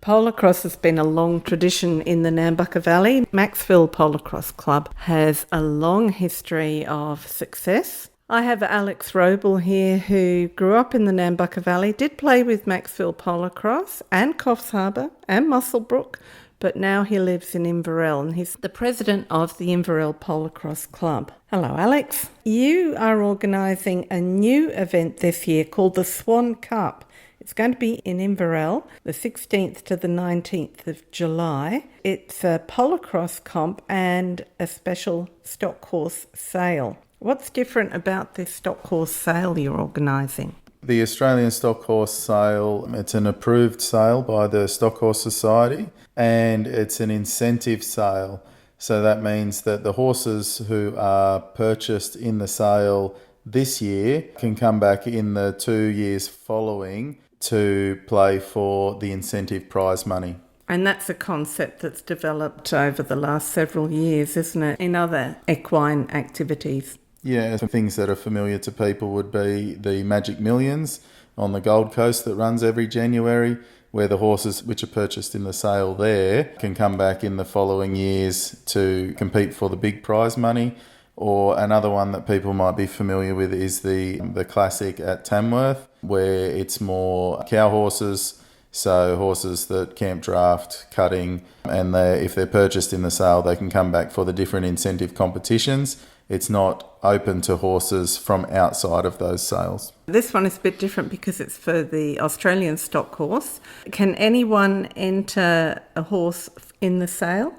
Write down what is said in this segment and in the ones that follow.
Polocrosse has been a long tradition in the Nambucca Valley. Maxville Polocrosse Club has a long history of success. I have Alex Wrobel here, who grew up in the Nambucca Valley, did play with Maxville Polocrosse and Coffs Harbour and Muswellbrook, but now he lives in Inverell and he's the president of the Inverell Polocrosse Club. Hello, Alex. You are organising a new event this year called the Swan Cup. It's going to be in Inverell, the 16th to the 19th of July. It's a Polocrosse comp and a special stock horse sale. What's different about this stock horse sale you're organising? The Australian Stock Horse Sale, it's an approved sale by the Stock Horse Society and it's an incentive sale. So that means that the horses who are purchased in the sale this year can come back in the 2 years following to play for the incentive prize money. And that's a concept that's developed over the last several years, isn't it, in other equine activities? Yeah, some things that are familiar to people would be the Magic Millions on the Gold Coast that runs every January, where the horses which are purchased in the sale there can come back in the following years to compete for the big prize money. Or another one that people might be familiar with is the Classic at Tamworth, where it's more cow horses, so horses that camp draft, cutting, and if they're purchased in the sale, they can come back for the different incentive competitions. It's not open to horses from outside of those sales. This one is a bit different because it's for the Australian stock horse. Can anyone enter a horse in the sale?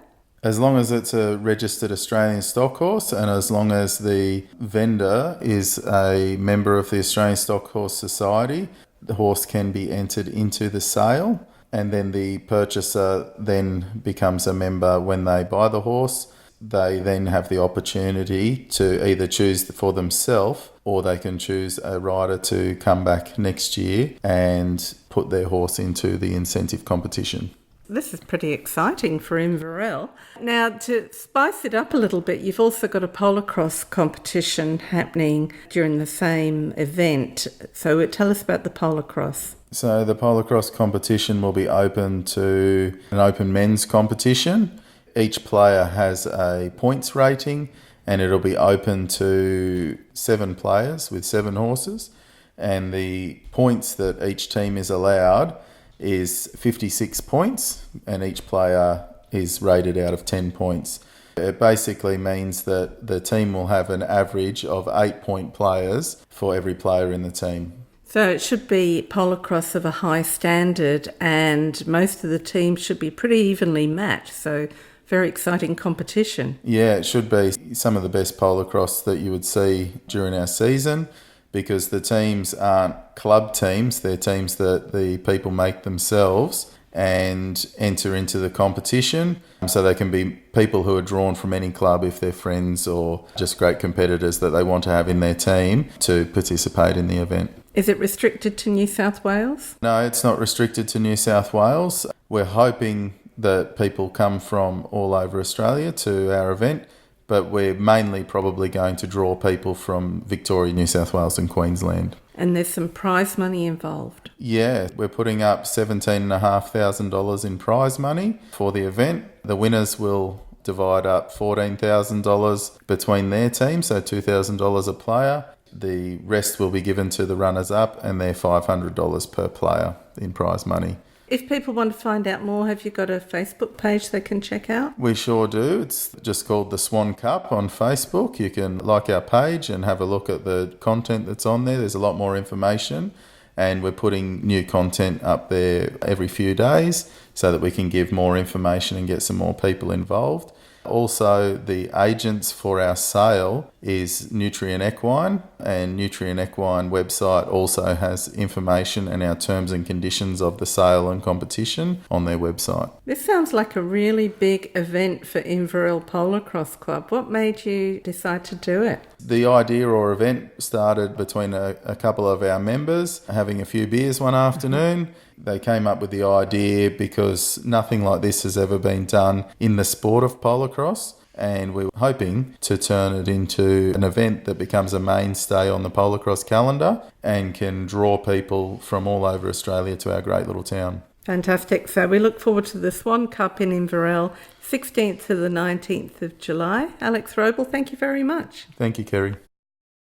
As long as it's a registered Australian stock horse and as long as the vendor is a member of the Australian Stock Horse Society, the horse can be entered into the sale, and then the purchaser then becomes a member when they buy the horse. They then have the opportunity to either choose for themselves or they can choose a rider to come back next year and put their horse into the incentive competition. This is pretty exciting for Inverell. Now, to spice it up a little bit, you've also got a Polocrosse competition happening during the same event. So tell us about the Polocrosse. So the Polocrosse competition will be open to an open men's competition. Each player has a points rating and it'll be open to 7 players with 7 horses. And the points that each team is allowed is 56 points and each player is rated out of 10 points. It basically means that the team will have an average of 8-point players for every player in the team. So it should be Polocrosse of a high standard and most of the teams should be pretty evenly matched. So very exciting competition. Yeah, it should be some of the best Polocrosse that you would see during our season, because the teams aren't club teams, they're teams that the people make themselves and enter into the competition. So they can be people who are drawn from any club if they're friends or just great competitors that they want to have in their team to participate in the event. Is it restricted to New South Wales? No, it's not restricted to New South Wales. We're hoping that people come from all over Australia to our event, but we're mainly probably going to draw people from Victoria, New South Wales and Queensland. And there's some prize money involved. Yeah, we're putting up $17,500 in prize money for the event. The winners will divide up $14,000 between their team, so $2,000 a player. The rest will be given to the runners-up and they're $500 per player in prize money. If people want to find out more, have you got a Facebook page they can check out? We sure do. It's just called the Swan Cup on Facebook. You can like our page and have a look at the content that's on there. There's a lot more information and we're putting new content up there every few days so that we can give more information and get some more people involved. Also, the agents for our sale is Nutrient Equine, and Nutrient Equine website also has information and our terms and conditions of the sale and competition on their website. This sounds like a really big event for Inverell Polocrosse Club. What made you decide to do it? The idea or event started between a couple of our members having a few beers one afternoon. They came up with the idea because nothing like this has ever been done in the sport of Polocrosse, and we were hoping to turn it into an event that becomes a mainstay on the Polocrosse calendar and can draw people from all over Australia to our great little town. Fantastic. So we look forward to the Swan Cup in Inverell, 16th to the 19th of July. Alex Wrobel, thank you very much. Thank you, Kerry.